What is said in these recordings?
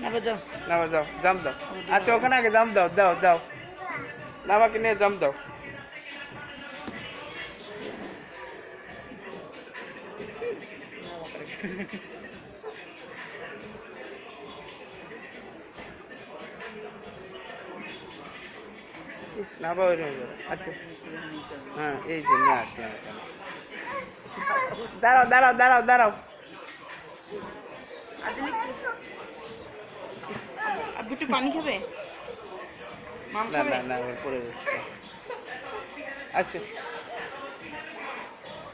নামা যাও নামা যাও জাম দাও আচ্ছা ওখানে আগে জাম দাও দাও দাও নামাকে নিয়ে জাম দাও নামা ওই আচ্ছা হ্যাঁ এই যে নিয়ে আসলাম দাঁড়াও দাঁড়াও দাঁড়াও দাঁড়াও আব্বু একটু পানি খাবে? মাম না খাবে? না না পরে আচ্ছা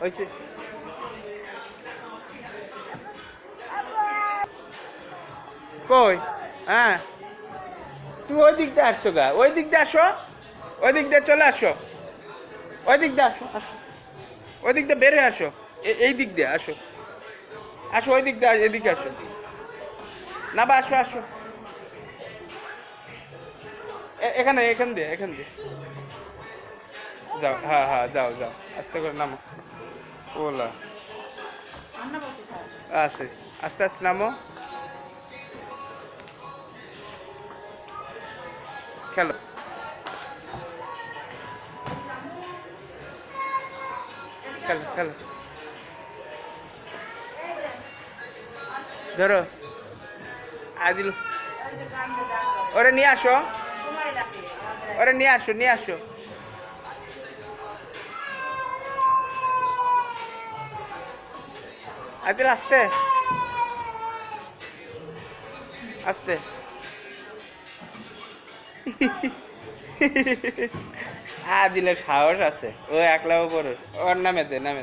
হয়েছে কই হ্যাঁ তুই ওই দিক দিয়ে আসছো গা ওই দিক দিয়ে আসো ওই দিক দিয়ে চলে আসো ওই দিক দিয়ে আসো আসো ওই দিক দিয়ে বের হয়ে আসো এই দিক দিয়ে আসো আসো ওই দিক দিয়ে এদিকে আসো না বা আসো আসো এখানে এখান দিয়ে যাও হ্যাঁ হ্যাঁ যাও যাও আস্তে করে নামো ওলা আছে আস্তে আস্তে নামো খেলো খেলো খেলো ধরো আদিল ওরে নিয়ে আসো ওরে নিয়ে আসো আদিল আস্তে আস্তে আদিলের সাহস আছে ও একলা উপরে ওর নামে দে নামো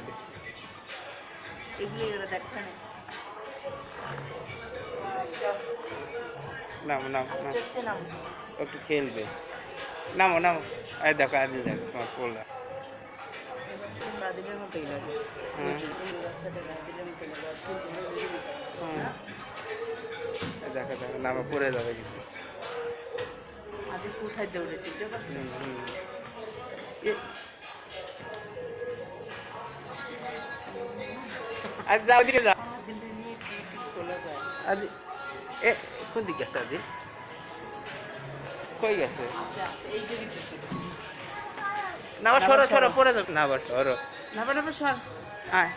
একটু খেলবে নামো এই দেখো আদিল দেখো তোমার পোলা দেখো নামো পড়ে যাবে কিছু কোথায় দৌড়েছি আজ যাও দিকে যাও আজ এ কোন দিকে আছে আজ কই গেছে না সরো পড়ে যাও না আবার সরো নাবা সর আয়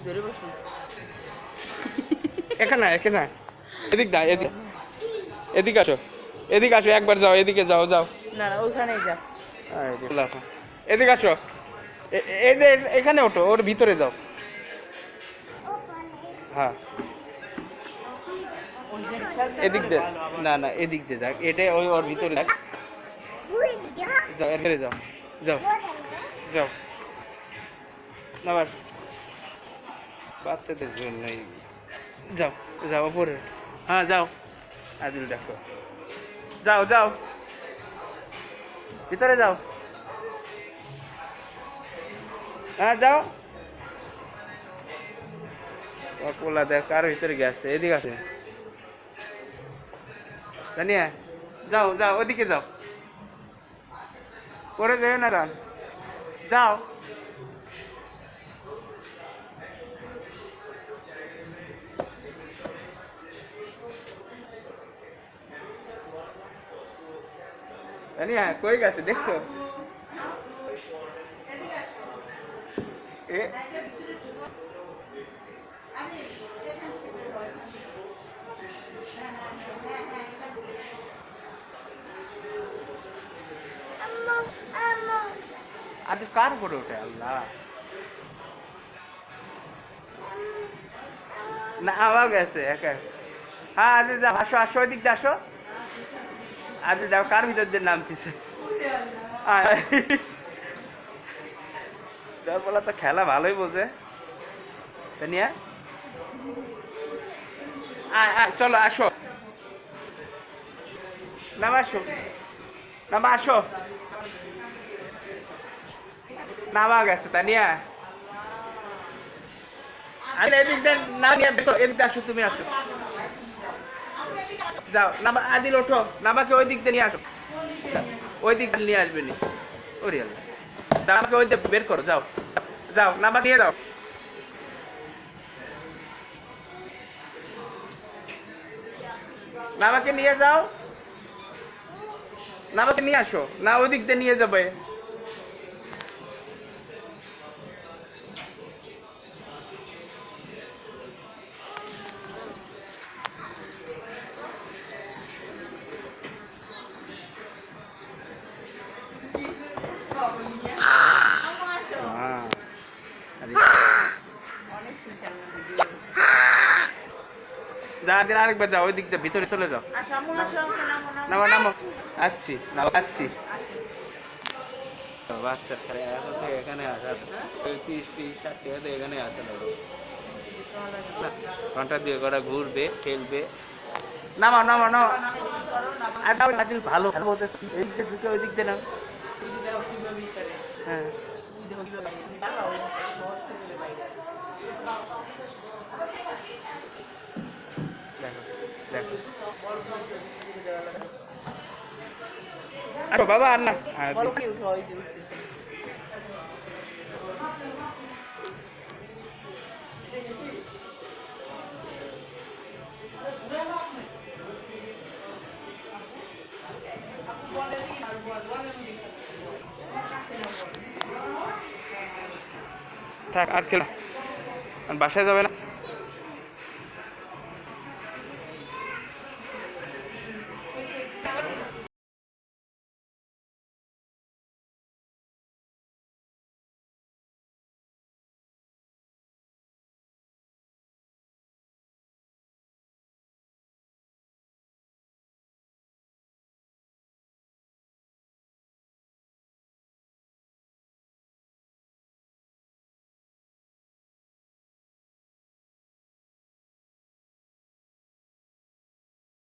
ধরে বসুন এখানে এদিকে আসো একবার যাও এদিকে যাও না ওইখানেই যা এদিকে আসো এখানে ওঠো ওর ভিতরে যাও হ্যাঁ এদিক দিয়ে না এদিক দিয়ে যাক এটা ওর ভিতরে যাক যাও এখানে যাও না বাচ্চাদের জন্যই যাও ওপরে হ্যাঁ যাও আদিল দেখো যাও ভিতরে যাও হ্যাঁ যাও পোলা দেখ কার ভিতরে গেছে এদিকে আছে জানিয়া যাও ওদিকে যাও পরে যাও না রান যাও জানিয়া কই গেছে দেখছো আজ কার উপরে ওঠে আল্লাহ না আওয়া গেছে একা হ্যাঁ আজ যাও আসো ওই দিক দিয়ে আসো আজ যাও কার ভিতর দিয়ে নামতেছে তোর বলা তো খেলা ভালোই বোঝে নিয়ে চলো আসো আসো নামা গেছে তানিয়া আরে এদিক দিয়ে এদিক দিয়ে আসো তুমি আসো যাও নামা আদিল ওঠো নামাকে ওই দিক দিয়ে নিয়ে আসো ওই দিক দিয়ে নিয়ে আসবে নি ওরে আল্লাহ নামাকে ওই দিয়ে বের করো যাও নামা নিয়ে যাও না আমাকে নিয়ে যাও, না আমাকে নিয়ে আসো, না ওই দিক দিয়ে নিয়ে যাবে। হ্যাঁ, যা দিন আরেকবার যাও, ওই দিক দিয়ে ভিতরে চলে যাও। আসো আম্মু আসো, নামো নামো, আসছি নামো, আসছি। বাচ্চা খেলে এখানে আসা 30-60 এখানে আসা ঘন্টা দিয়ে করা ঘুরবে খেলবে। নামা নামা নামা, ভালো বলতে এই দিকে ঢুকে ওই দিক দিয়ে নাও। হ্যাঁ দেখো দেখো, আচ্ছা বাবা আর না, হ্যাঁ থাক আর খেলো, বাসায় যাবে না।